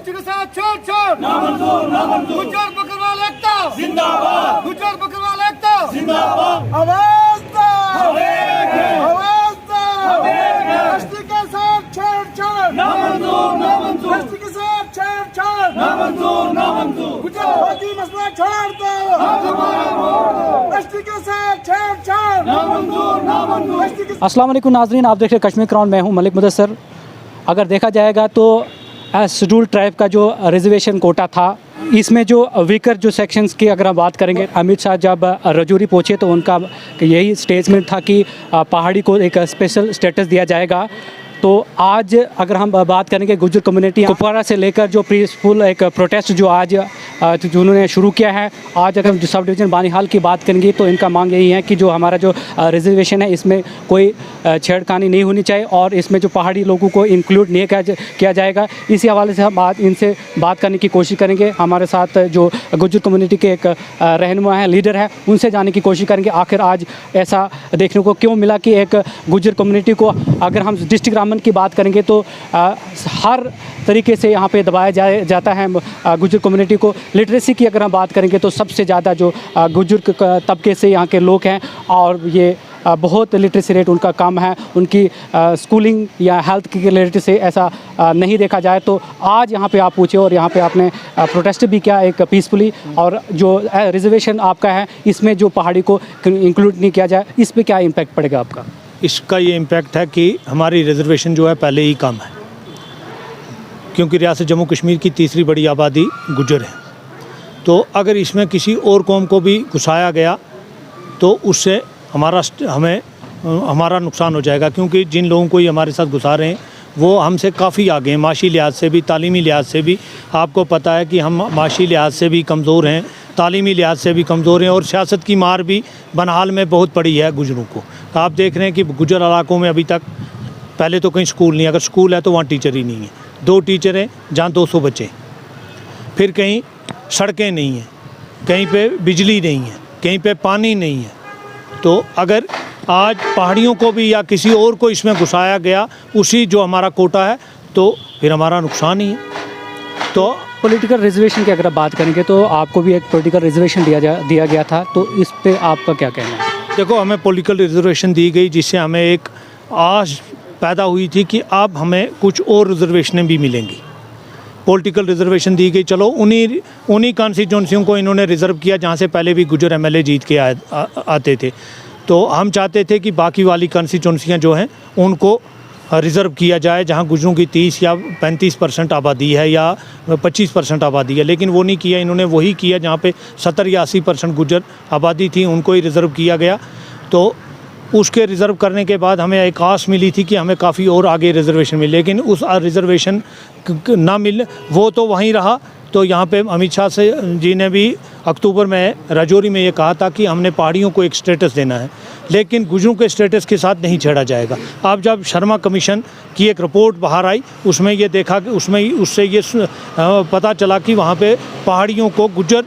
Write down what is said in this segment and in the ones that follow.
ST के साथ छेड़छाड़ ना मंजूर, ना मंजूर। गुज्जर बकरवाल एकता जिंदाबाद, गुज्जर बकरवाल एकता जिंदाबाद। आवाज दो, आवाज दो। एसटी के साथ छेड़छाड़ ना मंजूर, ना मंजूर। एसटी के साथ छेड़छाड़ ना मंजूर, ना मंजूर। गुज्जरवादी मसला छोड़ दो, एसटी के साथ छेड़छाड़ ना मंजूर, ना मंजूर। अस्सलाम वालेकुम नाज़रीन, आप देख रहे हैं कश्मीर क्राउन, मैं हूं मलिक मुदस्सर। अगर देखा जाएगा तो शेड्यूल ट्राइब का जो रिजर्वेशन कोटा था, इसमें जो वीकर जो सेक्शंस की अगर हम बात करेंगे, अमित शाह जब रजौरी पहुंचे तो उनका यही स्टेटमेंट था कि पहाड़ी को एक स्पेशल स्टेटस दिया जाएगा। तो आज अगर हम बात करेंगे गुज्जर कम्युनिटी कुपवाड़ा से लेकर जो पीसफुल एक प्रोटेस्ट जो आज जो उन्होंने शुरू किया है, आज अगर हम सब डिवीज़न बानीहाल की बात करेंगे तो इनका मांग यही है कि जो हमारा जो रिजर्वेशन है इसमें कोई छेड़खानी नहीं होनी चाहिए और इसमें जो पहाड़ी लोगों को इंक्लूड नहीं किया जाएगा। इसी हवाले से हम आज इनसे बात करने की कोशिश करेंगे। हमारे साथ जो गुज्जर कम्युनिटी के एक रहनुमा है, लीडर है, उनसे जानने की कोशिश करेंगे आखिर आज ऐसा देखने को क्यों मिला कि एक गुज्जर कम्युनिटी को, अगर हम डिस्ट्रिक्ट रामबन की बात करेंगे तो हर तरीके से यहाँ पे दबाया जाता है गुज्जर कम्युनिटी को। लिटरेसी की अगर हम बात करेंगे तो सबसे ज़्यादा जो गुज्जर तबके से यहाँ के लोग हैं और ये बहुत लिटरेसी रेट उनका कम है। उनकी स्कूलिंग या हेल्थ की रिलेटेड से ऐसा नहीं देखा जाए। तो आज यहाँ पे आप पूछे और यहाँ पे आपने प्रोटेस्ट भी किया एक पीसफुली, और जो रिजर्वेशन आपका है इसमें जो पहाड़ी को इंक्लूड नहीं किया जाए, इस पर क्या इम्पैक्ट पड़ेगा आपका? इसका ये इम्पैक्ट है कि हमारी रिजर्वेशन जो है पहले ही कम है, क्योंकि रियासत जम्मू कश्मीर की तीसरी बड़ी आबादी गुज्जर है। तो अगर इसमें किसी और कौम को भी घुसाया गया तो उससे हमारा नुकसान हो जाएगा, क्योंकि जिन लोगों को ये हमारे साथ घुसा रहे हैं वो हमसे काफ़ी आगे हैं, माशी लिहाज से भी, तालीमी लिहाज से भी। आपको पता है कि हम माशी लिहाज से भी कमज़ोर हैं, तालीमी लिहाज से भी कमज़ोर हैं, और सियासत की मार भी बनहाल में बहुत पड़ी है गुजरों को। आप देख रहे हैं कि गुजर इलाकों में अभी तक पहले तो कहीं स्कूल नहीं, अगर स्कूल है तो वहाँ टीचर ही नहीं है, 2 टीचर हैं जहाँ 200 बच्चे। फिर कहीं सड़कें नहीं हैं, कहीं पे बिजली नहीं है, कहीं पे पानी नहीं है। तो अगर आज पहाड़ियों को भी या किसी और को इसमें घुसाया गया, उसी जो हमारा कोटा है, तो फिर हमारा नुकसान ही है। तो पॉलिटिकल रिजर्वेशन की अगर बात करेंगे तो आपको भी एक पॉलिटिकल रिजर्वेशन दिया गया था, तो इस पे आपका क्या कहना है? देखो, हमें पॉलिटिकल रिजर्वेशन दी गई जिससे हमें एक आस पैदा हुई थी कि अब हमें कुछ और रिजर्वेशनें भी मिलेंगी। पॉलिटिकल रिजर्वेशन दी गई, चलो उन्हीं कॉन्स्टिट्यूंसियों को इन्होंने रिज़र्व किया जहाँ से पहले भी गुज्जर एमएलए जीत के आते थे। तो हम चाहते थे कि बाकी वाली कॉन्स्टिट्यूंसियाँ जो हैं उनको रिज़र्व किया जाए, जहाँ गुज्जरों की 30 या 35% आबादी है या 25% आबादी है, लेकिन वो नहीं किया। इन्होंने वही किया जहाँ पे 70 या 80% गुज्जर आबादी थी, उनको ही रिज़र्व किया गया। तो उसके रिज़र्व करने के बाद हमें एक आस मिली थी कि हमें काफ़ी और आगे रिज़र्वेशन मिले, लेकिन उस रिज़र्वेशन ना मिल वो तो वहीं रहा। तो यहाँ पे अमित शाह जी ने भी अक्टूबर में रजौरी में ये कहा था कि हमने पहाड़ियों को एक स्टेटस देना है, लेकिन गुज्जरों के स्टेटस के साथ नहीं छेड़ा जाएगा। अब जब शर्मा कमीशन की एक रिपोर्ट बाहर आई, उसमें ये देखा कि उससे ये पता चला कि वहाँ पे पहाड़ियों को गुज्जर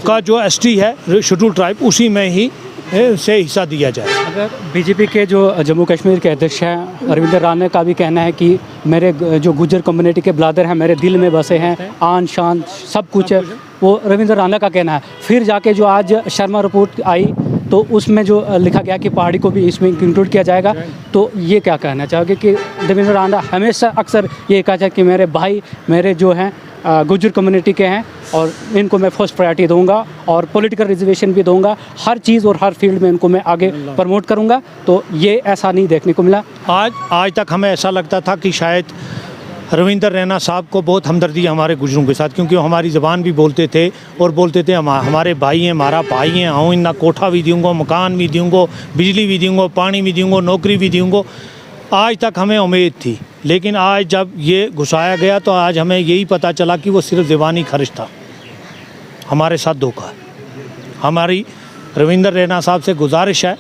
का जो एसटी है, शेड्यूल ट्राइब, उसी में ही से हिस्सा दिया जाए। अगर बीजेपी के जो जम्मू कश्मीर के अध्यक्ष हैं रविंद्र राणा का भी कहना है कि मेरे जो गुज्जर कम्युनिटी के ब्रदर हैं मेरे दिल में बसे हैं, आन शान सब कुछ है, वो रविंद्र राणा का कहना है। फिर जाके जो आज शर्मा रिपोर्ट आई तो उसमें जो लिखा गया कि पहाड़ी को भी इसमें इंक्लूड किया जाएगा। तो ये क्या कहना चाहोगे कि रविंद्र राणा हमेशा अक्सर ये कहा जाए कि मेरे भाई मेरे जो हैं गुज्जर कम्युनिटी के हैं और इनको मैं फर्स्ट प्रायोरिटी दूंगा और पॉलिटिकल रिजर्वेशन भी दूंगा, हर चीज़ और हर फील्ड में इनको मैं आगे प्रमोट करूंगा। तो ये ऐसा नहीं देखने को मिला। आज तक हमें ऐसा लगता था कि शायद रविंद्र रैना साहब को बहुत हमदर्दी है हमारे गुज्जरों के साथ, क्योंकि वो हमारी ज़बान भी बोलते थे और बोलते थे हमारे भाई हैं, हमारा भाई हैं, हाँ इन्ना कोठा भी दूँगा, मकान भी दूँगा, बिजली भी दूँगा, पानी भी दूँगा, नौकरी भी दूँगा। आज तक हमें उम्मीद थी, लेकिन आज जब ये घुसाया गया तो आज हमें यही पता चला कि वो सिर्फ ज़बानी खर्च था, हमारे साथ धोखा। हमारी रविंद्र रैना साहब से गुजारिश है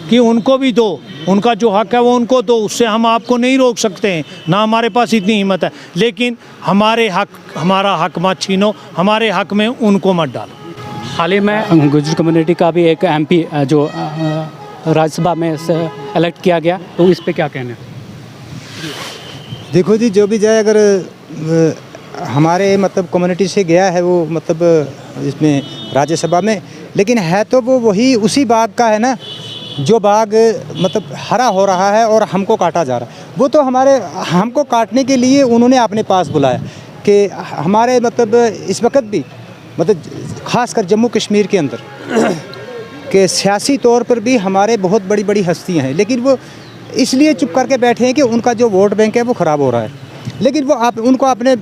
कि उनको भी दो, उनका जो हक है वो उनको दो, उससे हम आपको नहीं रोक सकते हैं, ना हमारे पास इतनी हिम्मत है, लेकिन हमारा हक मत छीनो, हमारे हक में उनको मत डालो। हाल ही में गुज्जर कम्युनिटी का भी एक MP जो राज्यसभा में इलेक्ट किया गया, तो इस पे क्या कहना है? देखो जी, जो भी जाए, अगर हमारे मतलब कम्युनिटी से गया है वो मतलब इसमें राज्यसभा में, लेकिन है तो वो वही उसी बाग का है ना जो बाग मतलब हरा हो रहा है और हमको काटा जा रहा है। वो तो हमको काटने के लिए उन्होंने अपने पास बुलाया कि हमारे मतलब इस वक्त भी मतलब ख़ासकर जम्मू कश्मीर के अंदर कि सियासी तौर पर भी हमारे बहुत बड़ी बड़ी हस्तियां हैं, लेकिन वो इसलिए चुप करके बैठे हैं कि उनका जो वोट बैंक है वो ख़राब हो रहा है। लेकिन वो उनको अपने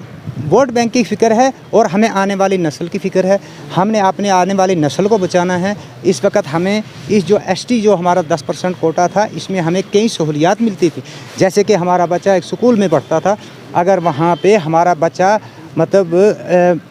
वोट बैंक की फ़िक्र है और हमें आने वाली नस्ल की फ़िक्र है। हमने अपने आने वाली नस्ल को बचाना है। इस वक्त हमें इस जो एसटी जो हमारा 10% कोटा था, इसमें हमें कई सहूलियात मिलती थी। जैसे कि हमारा बच्चा एक स्कूल में पढ़ता था, अगर वहाँ पे हमारा बच्चा मतलब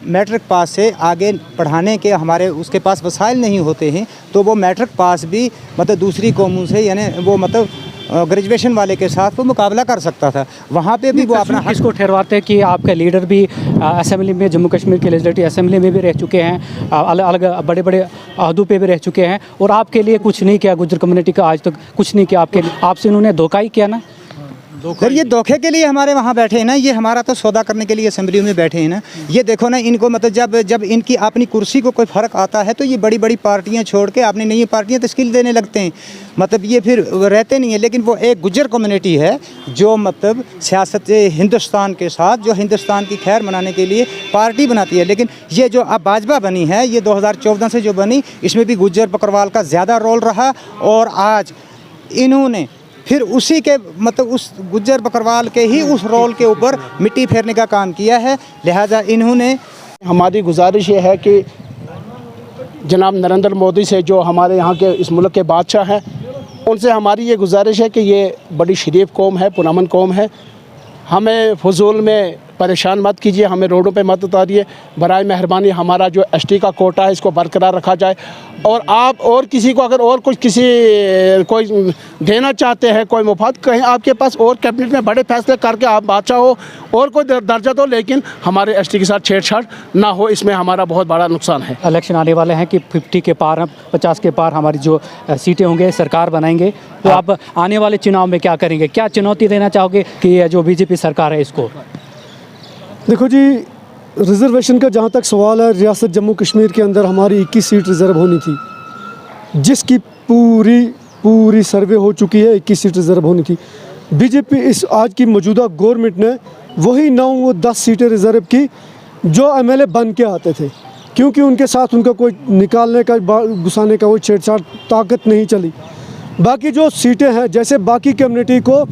मैट्रिक पास से आगे पढ़ाने के हमारे उसके पास वसाइल नहीं होते हैं, तो वो मैट्रिक पास भी मतलब दूसरी कौमों से यानी वो मतलब ग्रेजुएशन वाले के साथ वो मुकाबला कर सकता था। वहाँ पे भी वो अपना किसको ठहरवाते हैं कि आपके लीडर भी असेंबली में, जम्मू कश्मीर के लेजिस्लेटिव असेंबली में भी रह चुके हैं, अलग अलग बड़े बड़े अहदों पे भी रह चुके हैं, और आपके लिए कुछ नहीं किया, गुज्जर कम्युनिटी का आज तक कुछ नहीं किया आपके लिए, आपसे उन्होंने धोखा ही किया ना। सर ये धोखे के लिए हमारे वहाँ बैठे हैं ना, ये हमारा तो सौदा करने के लिए असेंबली में बैठे हैं ना। ये देखो ना, इनको मतलब जब इनकी अपनी कुर्सी को कोई फ़र्क आता है तो ये बड़ी बड़ी पार्टियाँ छोड़ के अपनी नई पार्टियाँ तश्कील देने लगते हैं। मतलब ये फिर रहते नहीं है। लेकिन वो एक गुज्जर कम्युनिटी है जो मतलब सियासत हिंदुस्तान के साथ, जो हिंदुस्तान की खैर मनाने के लिए पार्टी बनाती है। लेकिन ये जो अब भाजपा बनी है, ये 2014 से जो बनी, इसमें भी गुज्जर बकरवाल का ज़्यादा रोल रहा, और आज इन्होंने फिर उसी के मतलब उस गुज्जर बकरवाल के ही उस रोल के ऊपर मिट्टी फेरने का काम किया है। लिहाजा इन्होंने, हमारी गुजारिश ये है कि जनाब नरेंद्र मोदी से, जो हमारे यहाँ के इस मुल्क के बादशाह हैं, उनसे हमारी ये गुजारिश है कि ये बड़ी शरीफ कौम है, पुरअमन कौम है, हमें फजूल में परेशान मत कीजिए, हमें रोडों पे मत उतारिए। बराए मेहरबानी हमारा जो एसटी का कोटा है इसको बरकरार रखा जाए। और आप और किसी को अगर और कुछ कोई देना चाहते हैं, कोई मुफाद, कहीं आपके पास और कैबिनेट में बड़े फैसले करके आप बादशाह हो और कोई दर्जा दो, लेकिन हमारे एसटी के साथ छेड़छाड़ ना हो, इसमें हमारा बहुत बड़ा नुकसान है। इलेक्शन आने वाले हैं कि 50 के पार, 50 के पार हमारी जो सीटें होंगे, सरकार बनाएंगे, तो आप आने वाले चुनाव में क्या करेंगे? क्या चुनौती देना चाहोगे कि ये जो बीजेपी सरकार है इसको? देखो जी, रिज़र्वेशन का जहाँ तक सवाल है, रियासत जम्मू कश्मीर के अंदर हमारी 21 सीट रिज़र्व होनी थी, जिसकी पूरी सर्वे हो चुकी है। 21 सीट रिज़र्व होनी थी। बीजेपी इस आज की मौजूदा गवर्नमेंट ने वही 9-10 सीटें रिज़र्व की जो एमएलए बन के आते थे, क्योंकि उनके साथ उनका कोई निकालने का, घुसाने का कोई छेड़छाड़ ताकत नहीं चली। बाकी जो सीटें हैं, जैसे बाकी कम्युनिटी को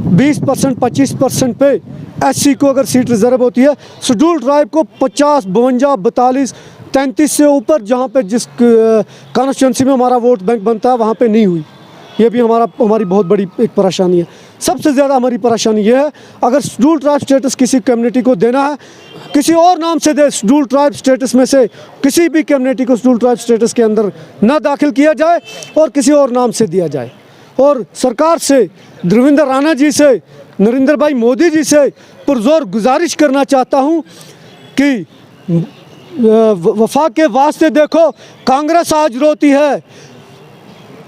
20%, 25% पे एससी को अगर सीट रिज़र्व होती है, शेड्यूल ट्राइब को 50, 52, 42, 33 से ऊपर जहाँ पे जिस कॉन्स्टिट्यूंसी में हमारा वोट बैंक बनता है वहाँ पे नहीं हुई। ये भी हमारी बहुत बड़ी एक परेशानी है। सबसे ज़्यादा हमारी परेशानी ये है, अगर शेड्यूल ट्राइब स्टेटस किसी कम्युनिटी को देना है, किसी और नाम से दे, शेड्यूल ट्राइब स्टेटस में से किसी भी कम्युनिटी को शेड्यूल ट्राइब स्टेटस के अंदर ना दाखिल किया जाए और किसी और नाम से दिया जाए। और सरकार से, देवेंद्र राणा जी से, नरेंद्र भाई मोदी जी से पुरजोर गुजारिश करना चाहता हूँ कि वफा के वास्ते देखो, कांग्रेस आज रोती है,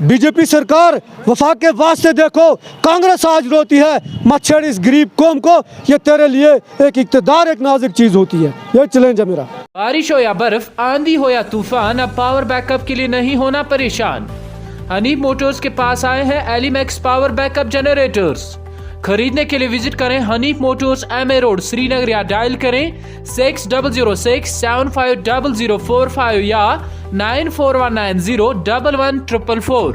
बीजेपी सरकार वफा के वास्ते देखो, कांग्रेस आज रोती है। मत छेड़ इस गरीब कौम को, ये तेरे लिए एक इक़्तिदार, एक नाजुक चीज़ होती है। ये चैलेंज है मेरा। बारिश हो या बर्फ, आंधी हो या तूफान, अब पावर बैकअप के लिए नहीं होना परेशान। हनीफ मोटर्स के पास आए हैं एलिमैक्स पावर बैकअप जनरेटर्स। खरीदने के लिए विजिट करें Hanif Motors, MA road, Srinagar, या डायल करें 6006750045 या 9419011444।